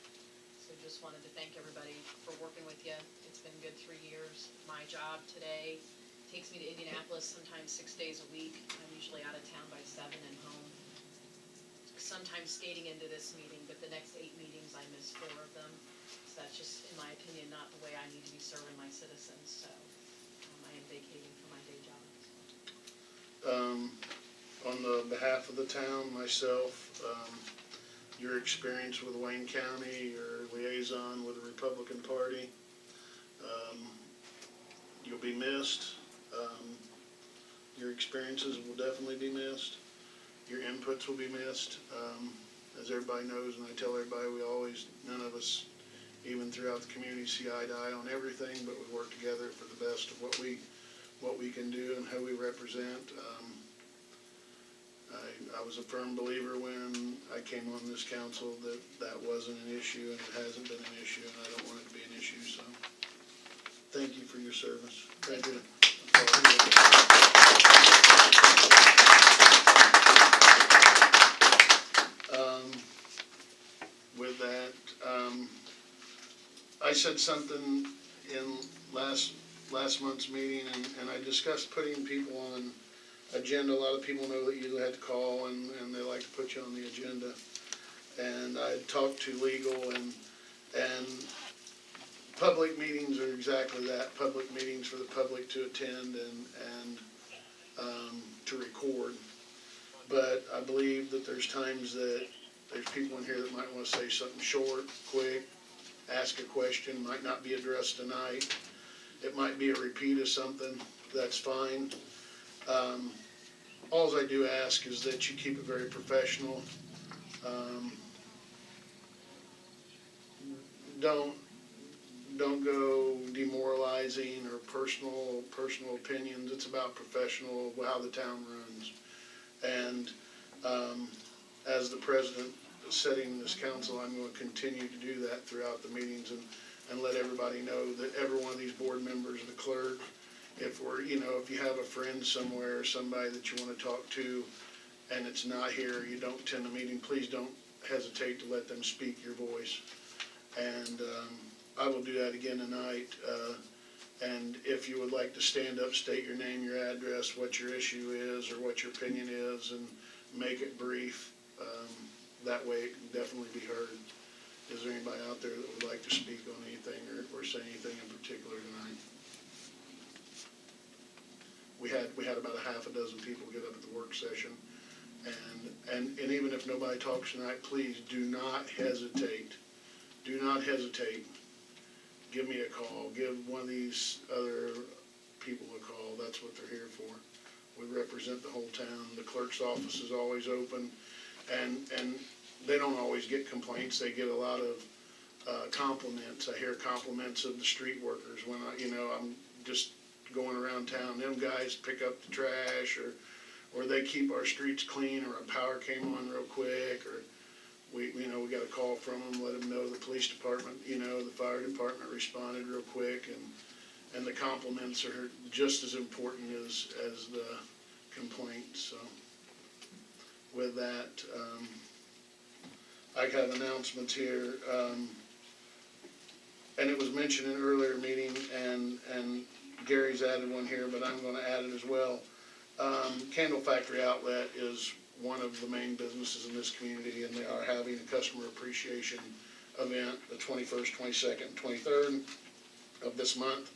So just wanted to thank everybody for working with you. It's been a good 3 years. My job today takes me to Indianapolis sometimes 6 days a week. I'm usually out of town by 7 and home. Sometimes skating into this meeting, but the next 8 meetings I miss 4 of them. So that's just, in my opinion, not the way I need to be serving my citizens, so I am vacating from my day job. On the behalf of the town, myself, your experience with Wayne County, your liaison with the Republican Party, you'll be missed. Your experiences will definitely be missed. Your inputs will be missed. As everybody knows, and I tell everybody, none of us, even throughout the community, see eye to eye on everything, but we work together for the best of what we can do and who we represent. I was a firm believer when I came on this council that wasn't an issue, and it hasn't been an issue, and I don't want it to be an issue, so thank you for your service. Thank you. With that, I said something in last month's meeting, and I discussed putting people on agenda. A lot of people know that you had to call, and they like to put you on the agenda. And I talked to legal, and public meetings are exactly that, public meetings for the public to attend and to record. But I believe that there's times that there's people in here that might want to say something short, quick, ask a question, might not be addressed tonight. It might be a repeat of something, that's fine. Alls I do ask is that you keep it very professional. Don't go demoralizing or personal opinions. It's about professional, how the town runs. And as the president setting this council, I'm going to continue to do that throughout the meetings and let everybody know that every one of these board members, the clerk, if you have a friend somewhere, somebody that you want to talk to, and it's not here, you don't attend the meeting, please don't hesitate to let them speak your voice. And I will do that again tonight. And if you would like to stand up, state your name, your address, what your issue is, or what your opinion is, and make it brief. That way it can definitely be heard. Is there anybody out there that would like to speak on anything or say anything in particular tonight? We had about a half a dozen people get up at the work session. And even if nobody talks tonight, please do not hesitate. Do not hesitate. Give me a call. Give one of these other people a call. That's what they're here for. We represent the whole town. The clerk's office is always open. And they don't always get complaints. They get a lot of compliments. I hear compliments of the street workers when I'm just going around town. Them guys pick up the trash, or they keep our streets clean, or a power came on real quick, or we got a call from them, let them know the police department, the fire department responded real quick, and the compliments are just as important as the complaints. So with that, I have announcements here, and it was mentioned in an earlier meeting, and Gary's added one here, but I'm going to add it as well. Candle Factory Outlet is one of the main businesses in this community, and they are having a customer appreciation event the 21st, 22nd, and 23rd of this month.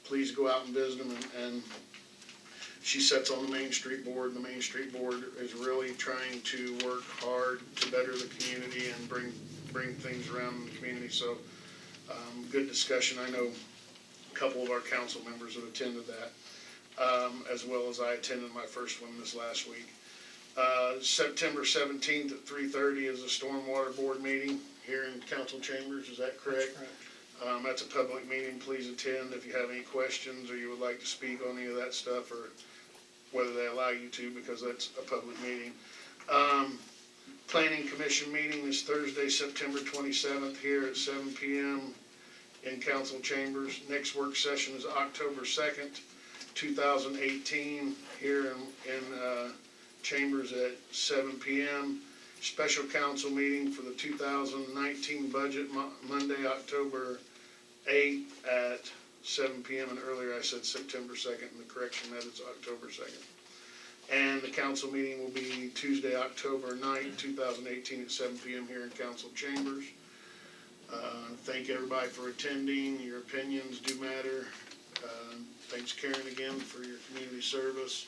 Please go out and visit them, and she sits on the Main Street Board. The Main Street Board is really trying to work hard to better the community and bring things around in the community. So good discussion. I know a couple of our council members have attended that, as well as I attended my first one this last week. September 17th at 3:30 is a Stormwater Board meeting here in council chambers. Is that correct? That's correct. That's a public meeting. Please attend if you have any questions or you would like to speak on any of that stuff, or whether they allow you to, because that's a public meeting. Planning Commission meeting is Thursday, September 27th here at 7 p.m. in council chambers. Next work session is October 2nd, 2018 here in chambers at 7 p.m. special council meeting for the 2019 budget, Monday, October 8th at 7 PM, and earlier I said September 2nd, and the correction that is October 2nd. And the council meeting will be Tuesday, October 9th, 2018 at 7 PM here in council chambers. Thank everybody for attending. Your opinions do matter. Thanks Karen again for your community service.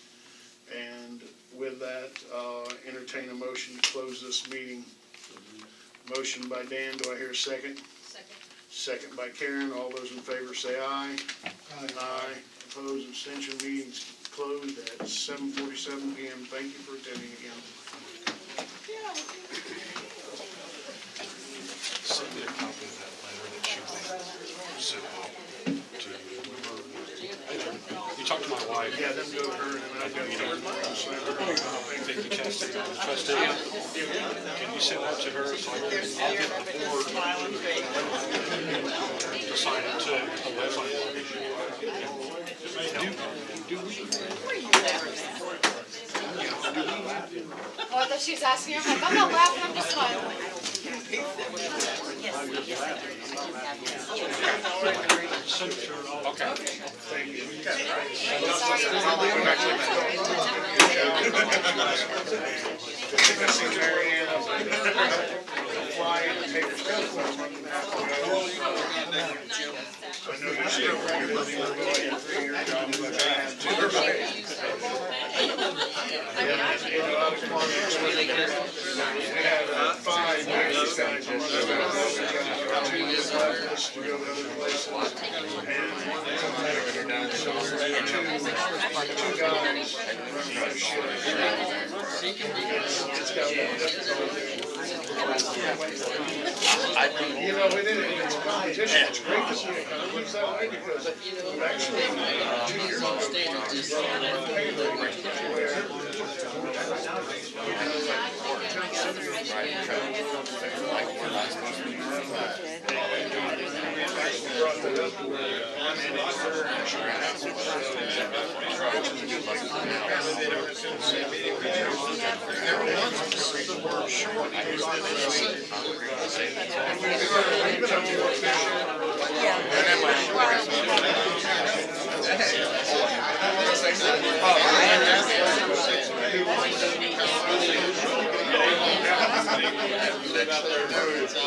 And with that, entertain a motion to close this meeting. Motion by Dan, do I hear a second? Second. Second by Karen. All those in favor say aye. Aye. Opposed, abstention, meeting's closed at 7:47 PM. Thank you for attending again. Send me a copy of that letter that she sent out to her. You talked to my wife. Yeah, them go to her and then I go to her. Vicky Chastain, the trustee. Can you send that to her so I'll get the board to sign it too? Oh, I thought she was asking her, I'm not laughing, I'm just smiling. Okay. I see Mary Ann fly in the paper stuff for a month and a half ago. I know you're still regularly for your job, but I have to. In a lot of quantities, we had 5 guys guys on the road, 2 years left to go to other places. And so we're 2 guys running our ship. It's got you know, it is, it's a competition, it's great to see it compete that way, because actually, 2 years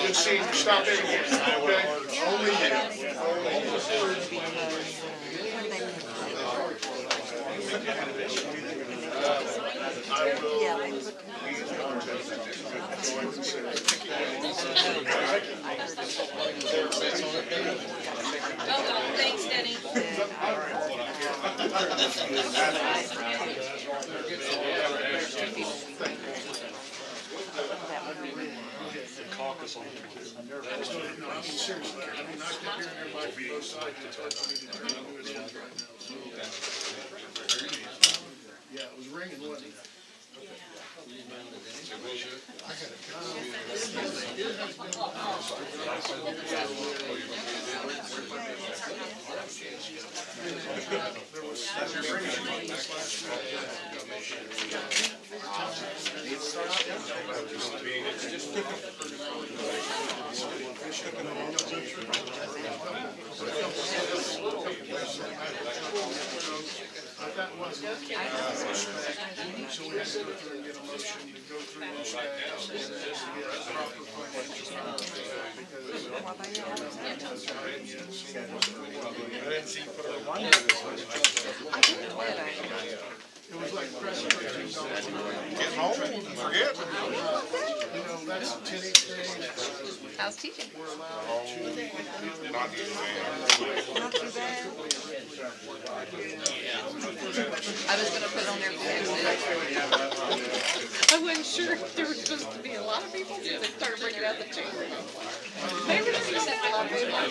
Good seeing you, stop in again, okay? Only I will be in contact Thanks, Denny. Caucus on it. No, I mean, seriously, I mean, I kept hearing everybody from both sides, it's hard for me to determine who it is right now, so. Yeah, it was ringing, wasn't it? That wasn't. So we had to go through and get a motion to go through those steps and get proper financial. I didn't see you put a line in this one. It was like pressing $13. Getting old, forget. You know, that's 10 each day. How's teaching? We're allowed to. Not too bad. I was gonna put on there for next week. I wasn't sure if there was supposed to be a lot of people, since they started bringing out the chamber. They were just gonna have a lot of people.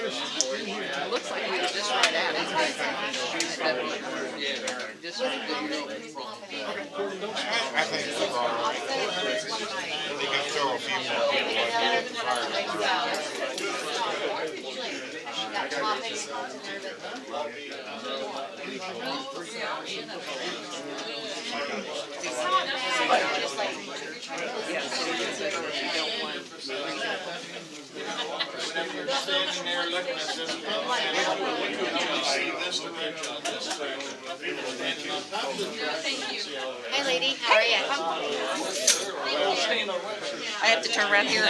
It looks like we were just right at it. Just right there. I think it's wrong. They can throw a few more people Got topics on there that. It's not bad, just like standing there looking at this. See this direction, this direction. People standing on top of the direction. Hey, lady, how are you? I have to turn around here.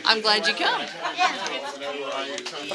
I'm glad you come. Yeah.